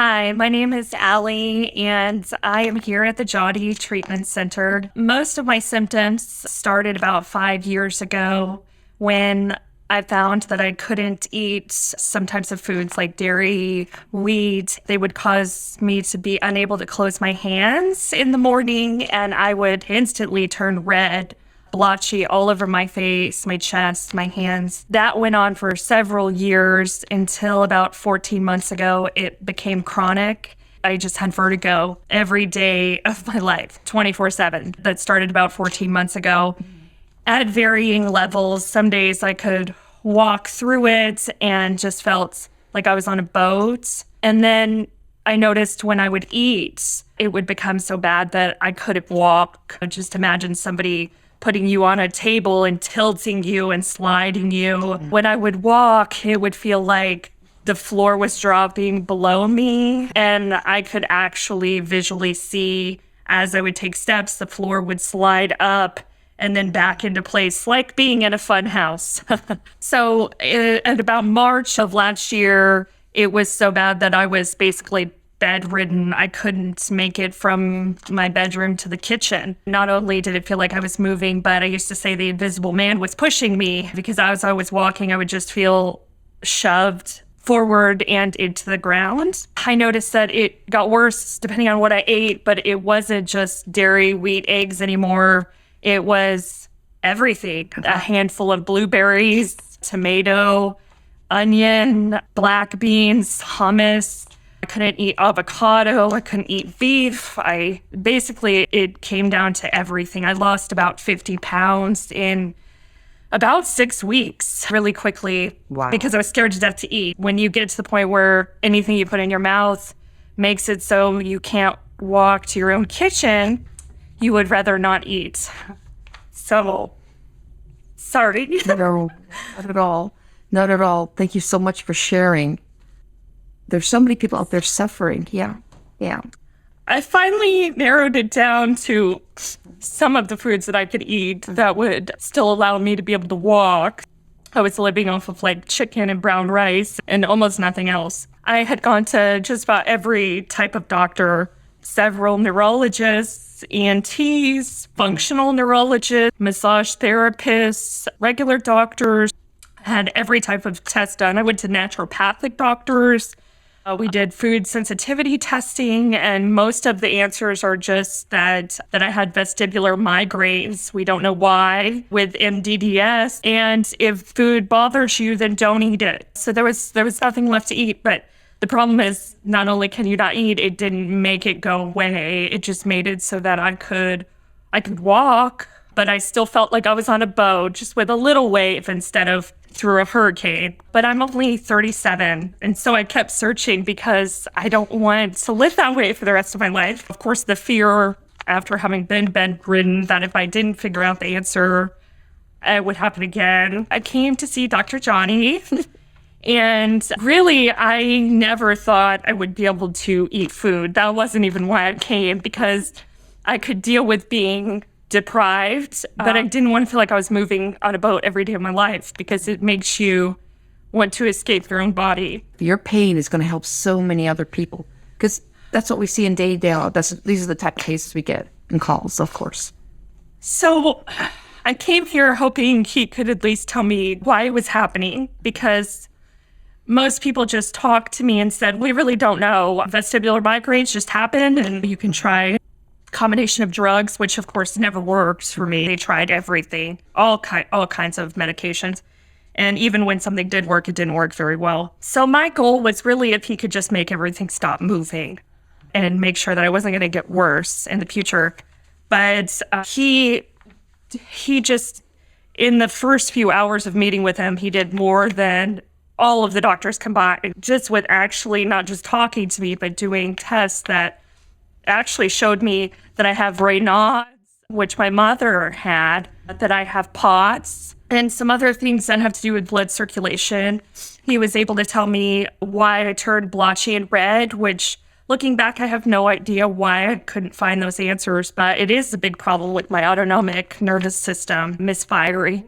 Hi, my name is Allie, and I am here at the Jody Treatment Center. Most of my symptoms started about 5 years ago when I found that I couldn't eat some types of foods like dairy, wheat. They would cause me to be unable to close my hands in the morning, and I would instantly turn red, blotchy all over my face, my chest, my hands. That went on for several years until about 14 months ago, it became chronic. I just had vertigo every day of my life, 24/7. That started about 14 months ago at varying levels. Some days I could walk through it and just felt like I was on a boat. And then I noticed when I would eat, it would become so bad that I couldn't walk. Just imagine somebody putting you on a table and tilting you and sliding you. When I would walk, it would feel like the floor was dropping below me, and I could actually visually see as I would take steps, the floor would slide up and then back into place, like being in a fun house. So at about March of last year, it was so bad that I was basically bedridden. I couldn't make it from my bedroom to the kitchen. Not only did it feel like I was moving, but I used to say the invisible man was pushing me, because as I was walking, I would just feel shoved forward and into the ground. I noticed that it got worse depending on what I ate, but it wasn't just dairy, wheat, eggs anymore. It was everything. A handful of blueberries, tomato, onion, black beans, hummus. I couldn't eat avocado. I couldn't eat beef. It came down to everything. I lost about 50 pounds in about 6 weeks really quickly. Wow. Because I was scared to death to eat. When you get to the point where anything you put in your mouth makes it so you can't walk to your own kitchen, you would rather not eat. So, sorry. No, not at all. Not at all. Thank you so much for sharing. There's so many people out there suffering. Yeah. I finally narrowed it down to some of the foods that I could eat that would still allow me to be able to walk. I was living off of like chicken and brown rice and almost nothing else. I had gone to just about every type of doctor, several neurologists, ENTs, functional neurologists, massage therapists, regular doctors, had every type of test done. I went to naturopathic doctors. We did food sensitivity testing, and most of the answers are just that I had vestibular migraines. We don't know why, with MDDS. And if food bothers you, then don't eat it. So there was nothing left to eat. But the problem is, not only can you not eat, it didn't make it go away. It just made it so that I could walk, but I still felt like I was on a boat, just with a little wave instead of through a hurricane. But I'm only 37, and so I kept searching because I don't want to live that way for the rest of my life. Of course, the fear after having been bedridden that if I didn't figure out the answer, it would happen again. I came to see Dr. Johnny, and really, I never thought I would be able to eat food. That wasn't even why I came, because I could deal with being deprived, but I didn't want to feel like I was moving on a boat every day of my life, because it makes you want to escape your own body. Your pain is going to help so many other people, because that's what we see in day-to-day. These are the type of cases we get in calls, of course. So I came here hoping he could at least tell me why it was happening, because most people just talked to me and said, we really don't know. Vestibular migraines just happened, and you can try combination of drugs, which of course never works for me. They tried everything, all kinds of medications. And even when something did work, it didn't work very well. So my goal was really if he could just make everything stop moving and make sure that I wasn't going to get worse in the future. But he just, in the first few hours of meeting with him, he did more than all of the doctors combined, just with actually not just talking to me, but doing tests that actually showed me that I have Raynaud's, which my mother had, that I have POTS, and some other things that have to do with blood circulation. He was able to tell me why I turned blotchy and red, which, looking back, I have no idea why I couldn't find those answers, but it is a big problem with my autonomic nervous system misfiring.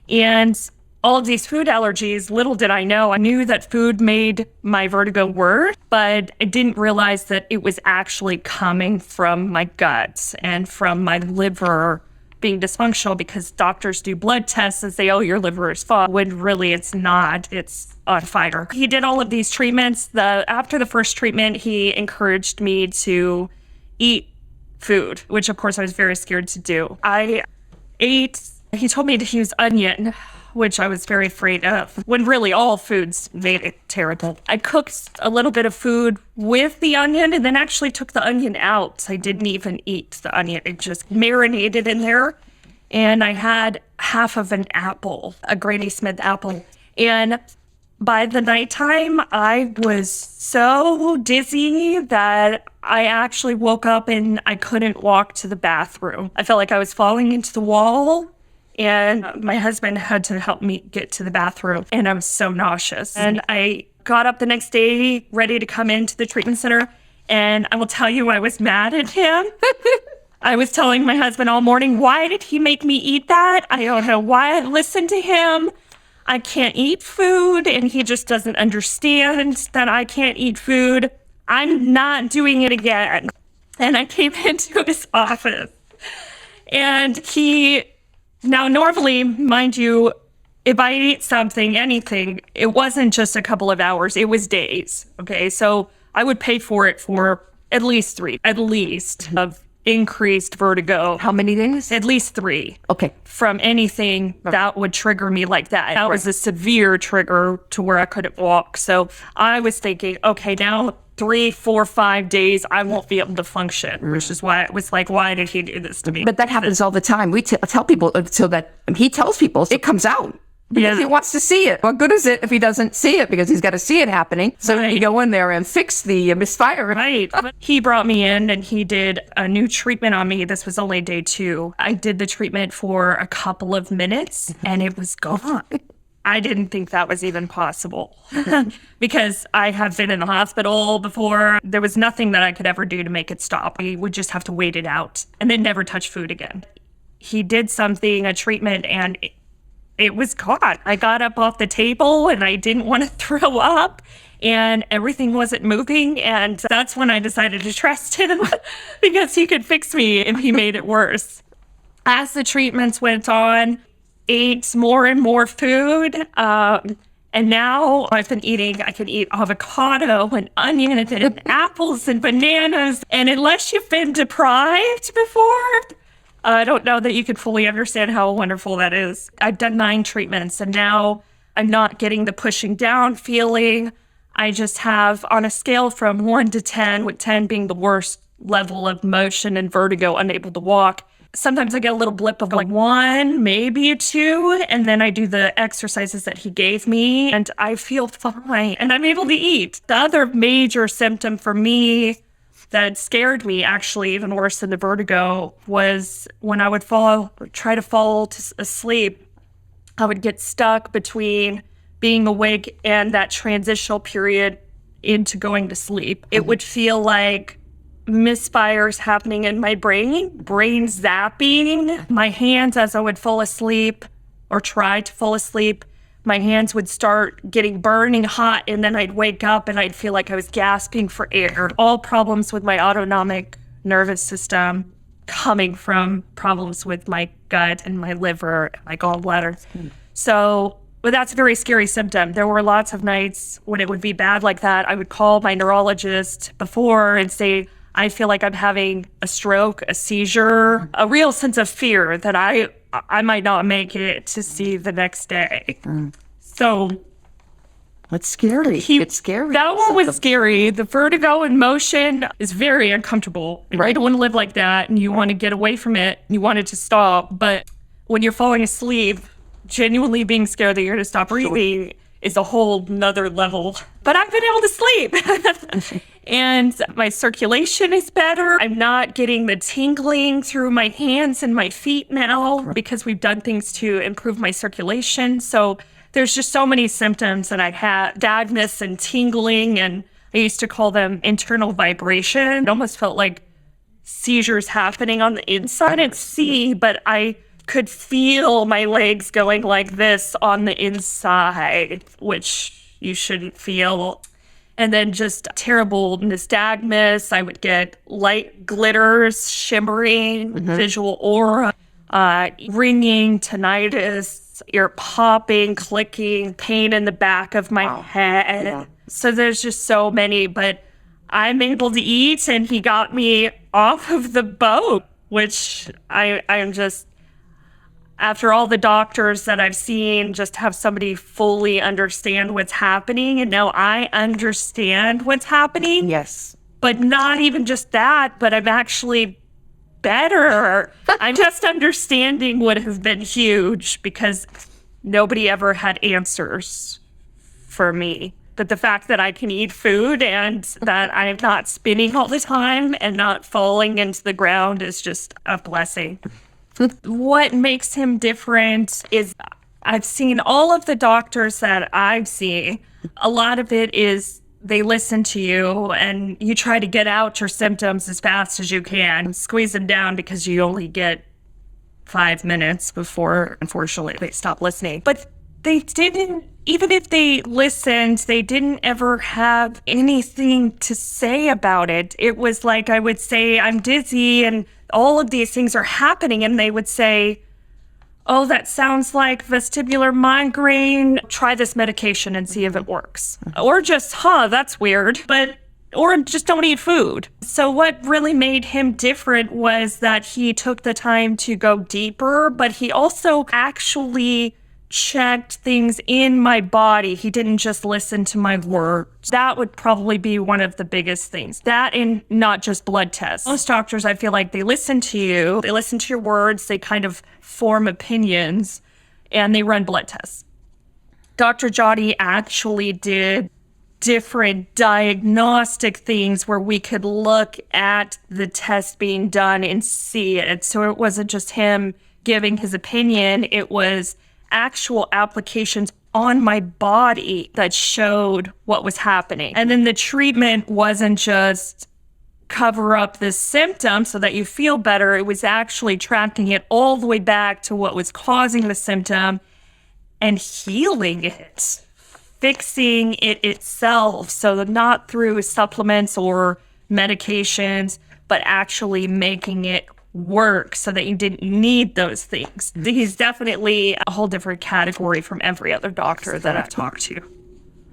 And all of these food allergies. Little did I know, I knew that food made my vertigo worse, but I didn't realize that it was actually coming from my guts and from my liver being dysfunctional, because doctors do blood tests and say, oh, your liver is fine, when really it's not, it's on fire. He did all of these treatments. After the first treatment, he encouraged me to eat food, which of course I was very scared to do. I ate, he told me to use onion, which I was very afraid of, when really all foods made it terrible. I cooked a little bit of food with the onion and then actually took the onion out. I didn't even eat the onion. It just marinated in there. And I had half of an apple, a Granny Smith apple. And by the nighttime, I was so dizzy that I actually woke up and I couldn't walk to the bathroom. I felt like I was falling into the wall. And my husband had to help me get to the bathroom, and I was so nauseous. And I got up the next day ready to come into the treatment center, and I will tell you, I was mad at him. I was telling my husband all morning, why did he make me eat that? I don't know why I listened to him. I can't eat food, and he just doesn't understand that I can't eat food. I'm not doing it again. And I came into his office, and now, normally, mind you, if I ate something, anything, it wasn't just a couple of hours, it was days, okay? So I would pay for it for at least 3, of increased vertigo. How many days? At least 3. Okay. From anything that would trigger me like that. That was a severe trigger to where I couldn't walk. So I was thinking, okay, now 3, 4, 5 days, I won't be able to function, which is why it was like, why did he do this to me? But that happens all the time. We tell people, so that he tells people it comes out. Because he wants to see it. What good is it if he doesn't see it? Because he's got to see it happening. So you go in there and fix the misfire. Right. But he brought me in and he did a new treatment on me. This was only day 2. I did the treatment for a couple of minutes and it was gone. I didn't think that was even possible because I have been in the hospital before. There was nothing that I could ever do to make it stop. We would just have to wait it out and then never touch food again. He did something, a treatment, and it was gone. I got up off the table and I didn't want to throw up and everything wasn't moving. And that's when I decided to trust him because he could fix me if he made it worse. As the treatments went on, ate more and more food. And now I can eat avocado and onions and apples and bananas. And unless you've been deprived before, I don't know that you could fully understand how wonderful that is. I've done 9 treatments and now I'm not getting the pushing down feeling. I just have, on a scale from 1 to 10, with 10 being the worst level of motion and vertigo, unable to walk. Sometimes I get a little blip of like 1, maybe a 2, and then I do the exercises that he gave me and I feel fine and I'm able to eat. The other major symptom for me that scared me, actually even worse than the vertigo, was when I would try to fall asleep, I would get stuck between being awake and that transitional period into going to sleep. It would feel like misfires happening in my brain zapping. My hands, as I would fall asleep or try to fall asleep, my hands would start getting burning hot, and then I'd wake up and I'd feel like I was gasping for air. All problems with my autonomic nervous system coming from problems with my gut and my liver and my gallbladder. So, but that's a very scary symptom. There were lots of nights when it would be bad like that. I would call my neurologist before and say, I feel like I'm having a stroke, a seizure, a real sense of fear that I might not make it to see the next day. So that's scary. It's scary. That one was scary. The vertigo and motion is very uncomfortable. Right. You don't want to live like that and you want to get away from it. You want it to stop. But when you're falling asleep, genuinely being scared that you're going to stop breathing is a whole nother level. But I've been able to sleep. And my circulation is better. I'm not getting the tingling through my hands and my feet now because we've done things to improve my circulation. So there's just so many symptoms that I had, dagness and tingling, and I used to call them internal vibration. It almost felt like seizures happening on the inside. I didn't see, but I could feel my legs going like this on the inside, which you shouldn't feel. And then just terrible nystagmus. I would get light glitters, shimmering, visual aura, ringing, tinnitus, ear popping, clicking, pain in the back of my head. Yeah. So there's just so many, but I'm able to eat, and he got me off of the boat, which I'm just, after all the doctors that I've seen, just have somebody fully understand what's happening. And now I understand what's happening. Yes. But not even just that, but I'm actually better. I'm just understanding would have been huge because nobody ever had answers for me. But the fact that I can eat food and that I'm not spinning all the time and not falling into the ground is just a blessing. What makes him different is I've seen all of the doctors that I've seen. A lot of it is they listen to you and you try to get out your symptoms as fast as you can. Squeeze them down because you only get 5 minutes before, unfortunately, they stop listening. But they didn't, even if they listened, they didn't ever have anything to say about it. It was like I would say, I'm dizzy and all of these things are happening. And they would say, oh, that sounds like vestibular migraine. Try this medication and see if it works. Or just, that's weird. Or just don't eat food. So what really made him different was that he took the time to go deeper, but he also actually checked things in my body. He didn't just listen to my words. That would probably be one of the biggest things. That and not just blood tests. Most doctors, I feel like they listen to you, they listen to your words, they kind of form opinions, and they run blood tests. Dr. Jodie actually did different diagnostic things where we could look at the test being done and see it. So it wasn't just him giving his opinion, it was actual applications on my body that showed what was happening. And then the treatment wasn't just cover up the symptom so that you feel better. It was actually tracking it all the way back to what was causing the symptom and healing it, fixing it itself. So not through supplements or medications, but actually making it work so that you didn't need those things. He's definitely a whole different category from every other doctor that I've talked to.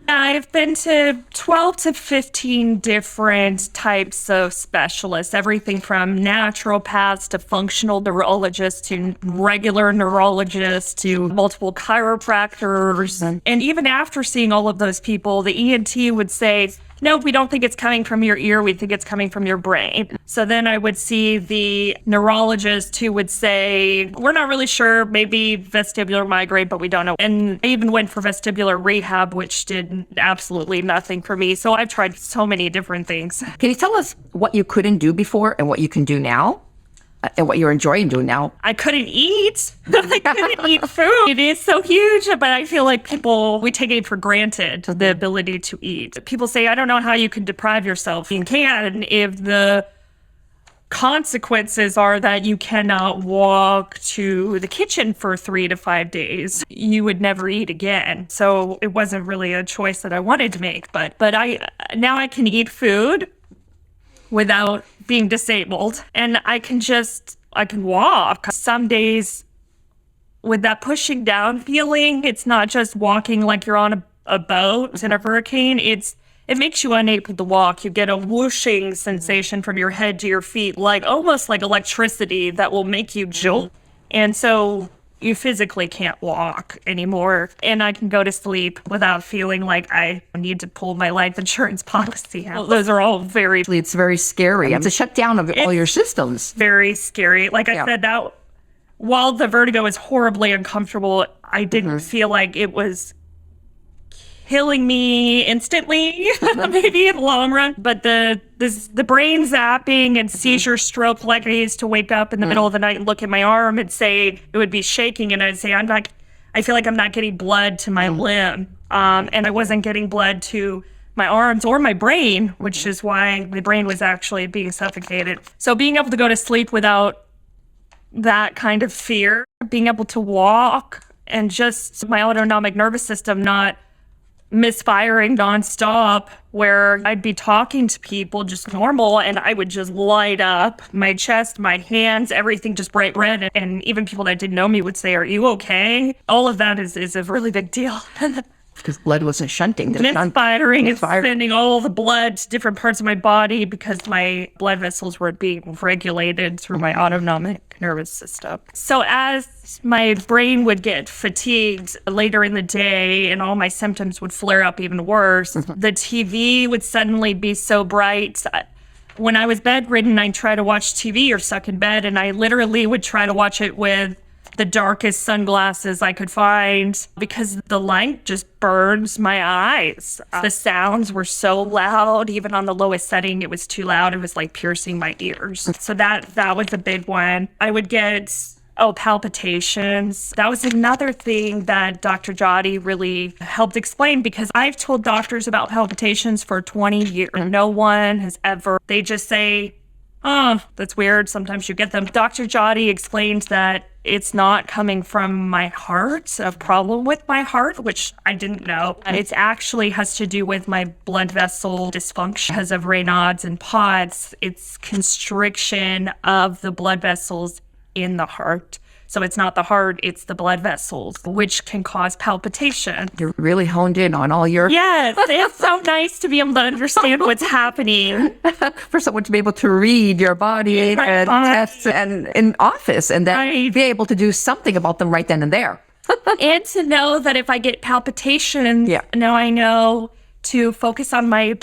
I've been to 12 to 15 different types of specialists, everything from naturopaths to functional neurologists to regular neurologists to multiple chiropractors. And even after seeing all of those people, the ENT would say, no, we don't think it's coming from your ear. We think it's coming from your brain. So then I would see the neurologist who would say, we're not really sure, maybe vestibular migraine, but we don't know. And I even went for vestibular rehab, which did absolutely nothing for me. So I've tried so many different things. Can you tell us what you couldn't do before and what you can do now? And what you're enjoying doing now? I couldn't eat. I couldn't eat food. It is so huge, but I feel like we take it for granted, the ability to eat. People say, I don't know how you can deprive yourself. You can if the consequences are that you cannot walk to the kitchen for 3 to 5 days. You would never eat again. So it wasn't really a choice that I wanted to make. But now I can eat food without being disabled, and I can walk. Some days with that pushing down feeling, it's not just walking like you're on a boat in a hurricane. It makes you unable to walk. You get a whooshing sensation from your head to your feet, like almost like electricity that will make you jolt. And so you physically can't walk anymore. And I can go to sleep without feeling like I need to pull my life insurance policy out. Those are all It's very scary. It's a shutdown of all your systems. Very scary. Like I said, that while the vertigo is horribly uncomfortable, I didn't feel like it was killing me instantly, maybe in the long run. But the brain zapping and seizure stroke, like I used to wake up in the middle of the night and look at my arm and say it would be shaking, and I'd say I feel like I'm not getting blood to my limb, and I wasn't getting blood to my arms or my brain, which is why the brain was actually being suffocated. So being able to go to sleep without that kind of fear. Being able to walk and just my autonomic nervous system not misfiring nonstop, where I'd be talking to people just normal and I would just light up. My chest, my hands, everything just bright red. And even people that didn't know me would say, "Are you okay?" All of that is a really big deal. Because blood wasn't shunting. Misfiring and sending all the blood to different parts of my body because my blood vessels were being regulated through my autonomic nervous system. So as my brain would get fatigued later in the day and all my symptoms would flare up even worse, the TV would suddenly be so bright. When I was bedridden, I'd try to watch TV or stuck in bed, and I literally would try to watch it with the darkest sunglasses I could find because the light just burns my eyes. The sounds were so loud, even on the lowest setting, it was too loud. It was like piercing my ears. So that was a big one. I would get palpitations. That was another thing that Dr. Jodie really helped explain, because I've told doctors about palpitations for 20 years. No one has ever. They just say, "Oh, that's weird. Sometimes you get them." Dr. Jodie explained that it's not coming from my heart, a problem with my heart, which I didn't know. It actually has to do with my blood vessel dysfunction because of Raynaud's and POTS. It's constriction of the blood vessels in the heart. So it's not the heart, it's the blood vessels, which can cause palpitation. You're really honed in on all your... Yes, it's so nice to be able to understand what's happening. For someone to be able to read your body and tests and in office, and then be able to do something about them right then and there. And to know that if I get palpitations, now I know to focus on my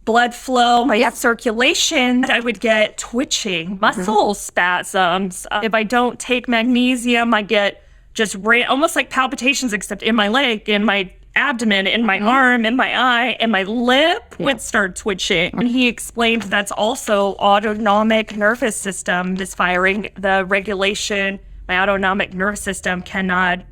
blood flow, my circulation. I would get twitching, muscle spasms. If I don't take magnesium, I get just almost like palpitations, except in my leg, in my abdomen, in my arm, in my eye, and my lip would start twitching. And he explained that's also autonomic nervous system misfiring. The regulation, my autonomic nervous system cannot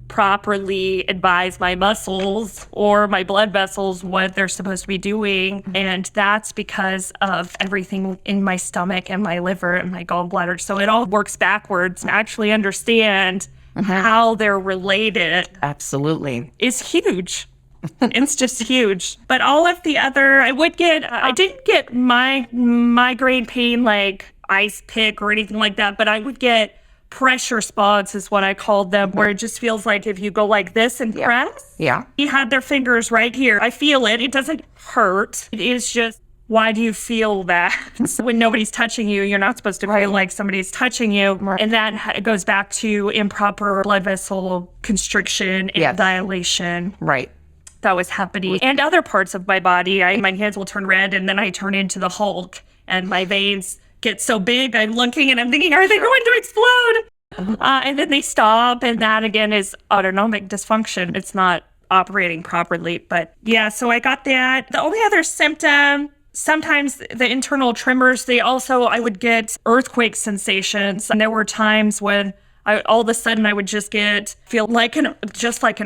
properly advise my muscles or my blood vessels what they're supposed to be doing. And that's because of everything in my stomach and my liver and my gallbladder. So it all works backwards. To actually understand how they're related. Absolutely. Is huge. It's just huge. But all of the other, I didn't get my migraine pain like ice pick or anything like that, but I would get pressure spots is what I called them, where it just feels like if you go like this and press. Yeah. He had their fingers right here. I feel it. It doesn't hurt. It is just, why do you feel that? When nobody's touching you, you're not supposed to feel like somebody's touching you. And that goes back to improper blood vessel constriction and dilation. Right. That was happening. And other parts of my body. My hands will turn red and then I turn into the Hulk and my veins get so big, I'm looking and I'm thinking, are they going to explode? And then they stop, and that again is autonomic dysfunction. It's not operating properly. But yeah, so I got that. The only other symptom, sometimes the internal tremors, I would get earthquake sensations. And there were times when all of a sudden I would just feel like an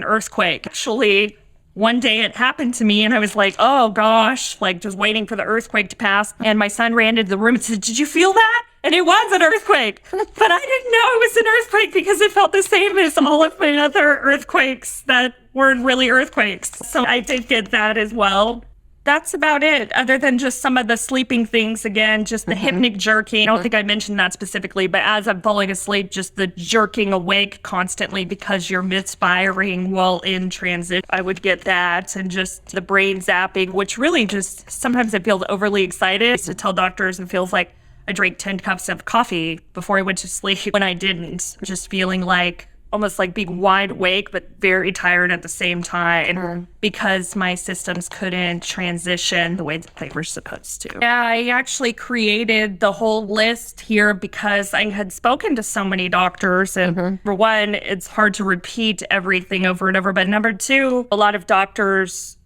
earthquake. Actually, one day it happened to me and I was like, oh gosh, like just waiting for the earthquake to pass. And my son ran into the room and said, did you feel that? And it was an earthquake. But I didn't know it was an earthquake because it felt the same as all of my other earthquakes that weren't really earthquakes. So I did get that as well. That's about it, other than just some of the sleeping things. Again, just the hypnic jerking. I don't think I mentioned that specifically, but as I'm falling asleep, just the jerking awake constantly because you're misfiring while in transit. I would get that, and just the brain zapping, which really just, sometimes it feels overly excited. I used to tell doctors it feels like I drank 10 cups of coffee before I went to sleep when I didn't. Just feeling like, almost like being wide awake, but very tired at the same time because my systems couldn't transition the way that they were supposed to. Yeah, I actually created the whole list here because I had spoken to so many doctors. And number one, it's hard to repeat everything over and over. But number two, a lot of doctors,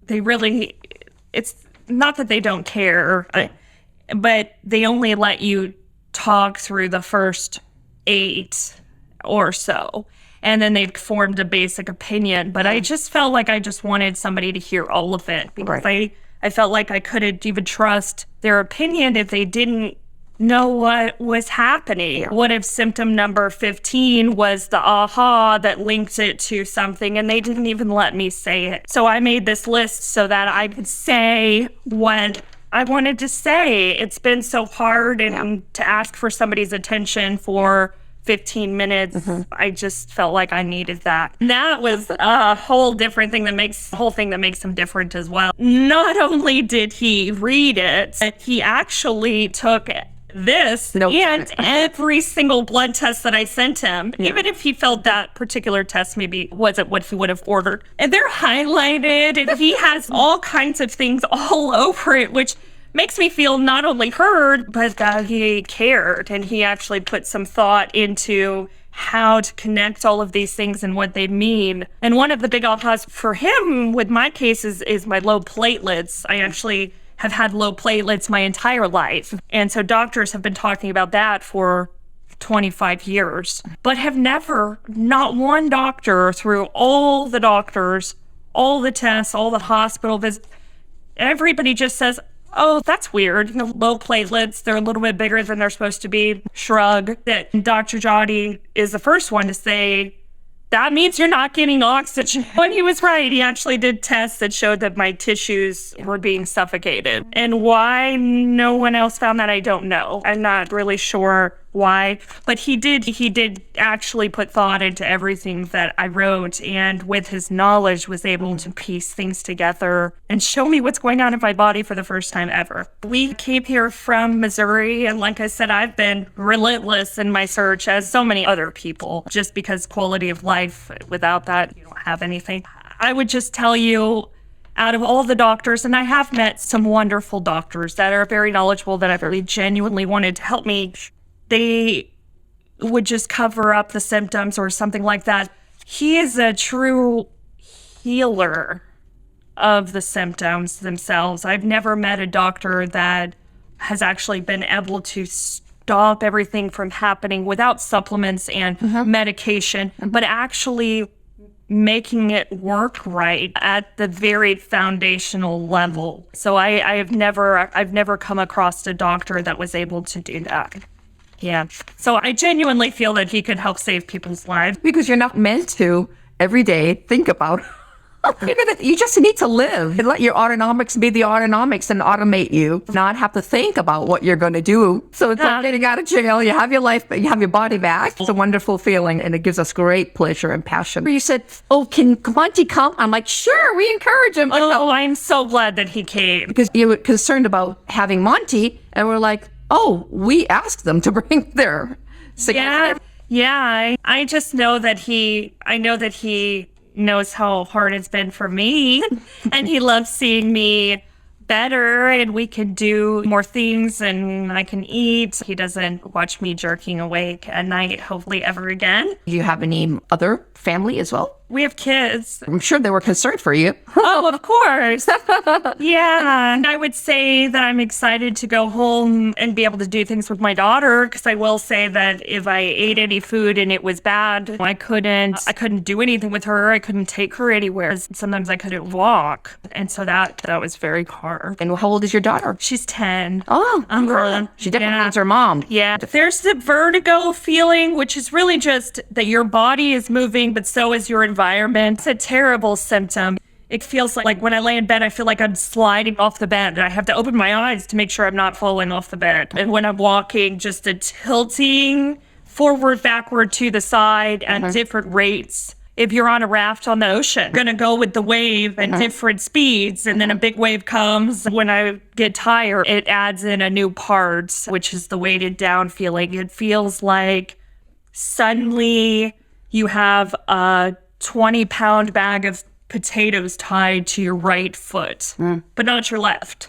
it's not that they don't care, but they only let you talk through the first 8 or so, and then they've formed a basic opinion. But I just felt like I just wanted somebody to hear all of it because I felt like I couldn't even trust their opinion if they didn't know what was happening. What if symptom number 15 was the aha that linked it to something and they didn't even let me say it? So I made this list so that I could say what I wanted to say. It's been so hard and to ask for somebody's attention for 15 minutes. I just felt like I needed that. And that was a whole different thing that makes him different as well. Not only did he read it, but he actually took this and every single blood test that I sent him, even if he felt that particular test maybe wasn't what he would have ordered. And they're highlighted and he has all kinds of things all over it, which makes me feel not only heard, but that he cared and he actually put some thought into how to connect all of these things and what they mean. And one of the big ahas for him with my case is my low platelets. I actually have had low platelets my entire life. And so doctors have been talking about that for 25 years, but have never, not one doctor through all the doctors, all the tests, all the hospital visits, everybody just says, oh, that's weird. Low platelets, they're a little bit bigger than they're supposed to be. Shrug. That Dr. Joddy is the first one to say, that means you're not getting oxygen. When he was right, he actually did tests that showed that my tissues were being suffocated. And why no one else found that, I don't know. I'm not really sure why, but he did actually put thought into everything that I wrote, and with his knowledge was able to piece things together and show me what's going on in my body for the first time ever. We came here from Missouri, and like I said, I've been relentless in my search, as so many other people, just because quality of life, without that, you don't have anything. I would just tell you, out of all the doctors, and I have met some wonderful doctors that are very knowledgeable, that have really genuinely wanted to help me, they would just cover up the symptoms or something like that. He is a true healer of the symptoms themselves. I've never met a doctor that has actually been able to stop everything from happening without supplements and medication, but actually making it work right at the very foundational level. So I've never come across a doctor that was able to do that. Yeah. So I genuinely feel that he could help save people's lives. Because you're not meant to every day think about you just need to live and let your autonomics be the autonomics and automate you, not have to think about what you're going to do. So it's like getting out of jail. You have your life, but you have your body back. It's a wonderful feeling, and it gives us great pleasure and passion. You said, oh, can Monty come? I'm like, sure, we encourage him. Oh, I'm so glad that he came. Because you were concerned about having Monty, and we're like, oh, we asked them to bring their significant. Yeah. I just know that he knows how hard it's been for me, and he loves seeing me better, and we can do more things, and I can eat. He doesn't watch me jerking awake at night, hopefully ever again. Do you have any other family as well? We have kids. I'm sure they were concerned for you. Oh, of course. Yeah. And I would say that I'm excited to go home and be able to do things with my daughter, because I will say that if I ate any food and it was bad, I couldn't do anything with her. I couldn't take her anywhere. Sometimes I couldn't walk. And so that was very hard. And how old is your daughter? She's 10. Oh, she definitely needs her mom. Yeah. There's the vertigo feeling, which is really just that your body is moving, but so is your environment. It's a terrible symptom. It feels like when I lay in bed, I feel like I'm sliding off the bed. I have to open my eyes to make sure I'm not falling off the bed. And when I'm walking, just a tilting forward, backward, to the side at different rates. If you're on a raft on the ocean, you're going to go with the wave at different speeds, and then a big wave comes. When I get tired, it adds in a new part, which is the weighted down feeling. It feels like suddenly you have a 20-pound bag of potatoes tied to your right foot, but not your left.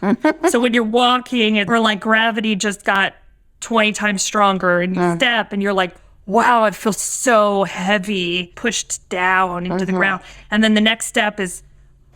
So when you're walking, it's like gravity just got 20 times stronger, and you step and you're like, wow, I feel so heavy, pushed down into the ground. And then the next step is,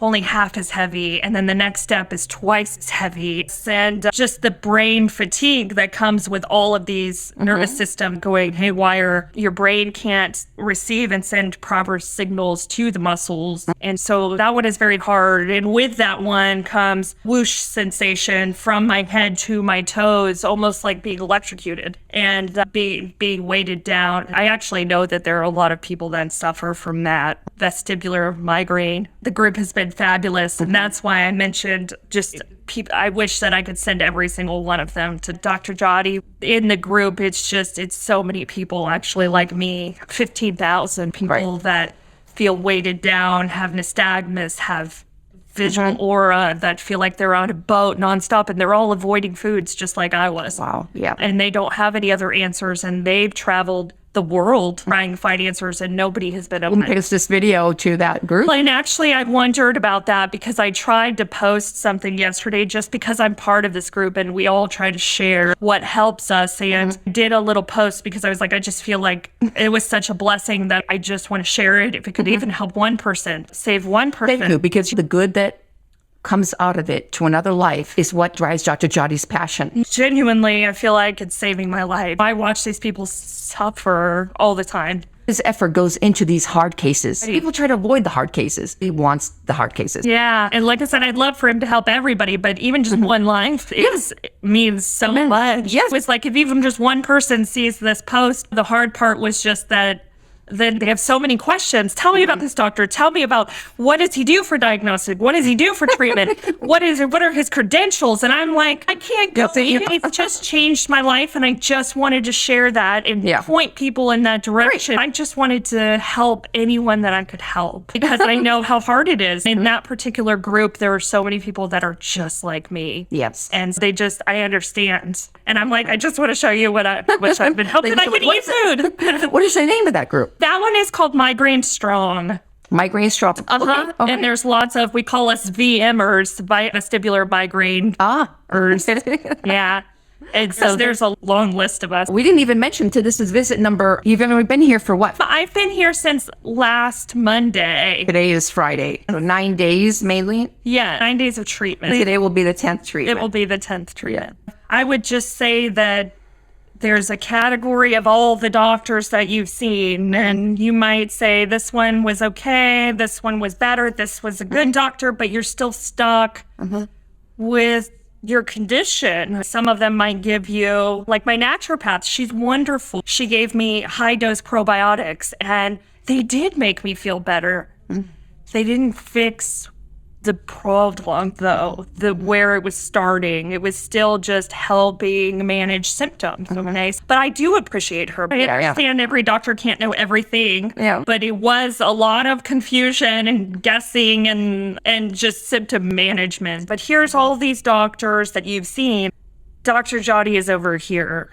only half as heavy, and then the next step is twice as heavy. And just the brain fatigue that comes with all of these nervous system going haywire. Your brain can't receive and send proper signals to the muscles. And so that one is very hard. And with that one comes whoosh sensation from my head to my toes, almost like being electrocuted and being weighted down. I actually know that there are a lot of people that suffer from that vestibular migraine. The group has been fabulous, and that's why I mentioned just people. I wish that I could send every single one of them to Dr. Jody. In the group, it's so many people actually like me, 15,000 people that feel weighted down, have nystagmus, have visual aura, that feel like they're on a boat nonstop, and they're all avoiding foods just like I was. Wow. Yeah. And they don't have any other answers, and they've traveled the world trying to find answers, and nobody has been able to. Post this video to that group. And actually, I wondered about that because I tried to post something yesterday just because I'm part of this group and we all try to share what helps us, and did a little post because I was like, I just feel like it was such a blessing that I just want to share it. If it could even help one person, save one person. Thank you, because the good that comes out of it to another life is what drives Dr. Jody's passion. Genuinely, I feel like it's saving my life. I watch these people suffer all the time. His effort goes into these hard cases. People try to avoid the hard cases. He wants the hard cases. Yeah. And like I said, I'd love for him to help everybody, but even just one life means so much. Yes. It's like if even just one person sees this post, the hard part was just that then they have so many questions. Tell me about this doctor. Tell me about what does he do for diagnostic? What does he do for treatment? What are his credentials? And I'm like, I can't go. It's just changed my life, and I just wanted to share that and point people in that direction. I just wanted to help anyone that I could help because I know how hard it is. In that particular group, there are so many people that are just like me. Yes. And I understand. And I'm like, I just want to show you what I've been helping. I can eat food. What is the name of that group? That one is called Migraine Strong. Migraine Strong. Okay. And there's lots of, we call us VMers, vestibular migraine. Yeah. And so there's a long list of us. We didn't even mention this is visit number. You've only been here for what? I've been here since last Monday. Today is Friday. 9 days mainly? Yeah, 9 days of treatment. Today will be the 10th treatment. It will be the 10th treatment. I would just say that there's a category of all the doctors that you've seen, and you might say this one was okay, this one was better, this was a good doctor, but you're still stuck with your condition. Some of them might give you, like my naturopath, she's wonderful. She gave me high-dose probiotics, and they did make me feel better. They didn't fix the problem, though, where it was starting. It was still just helping manage symptoms. Okay? But I do appreciate her. I understand every doctor can't know everything, but it was a lot of confusion and guessing and just symptom management. But here's all these doctors that you've seen. Dr. Jody is over here.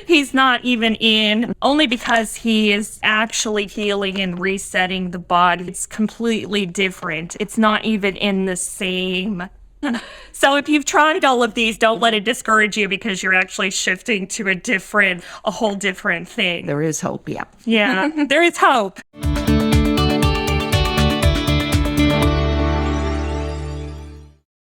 He's not even in, only because he is actually healing and resetting the body. It's completely different. It's not even in the same. So if you've tried all of these, don't let it discourage you because you're actually shifting to a whole different thing. There is hope, Yeah, there is hope.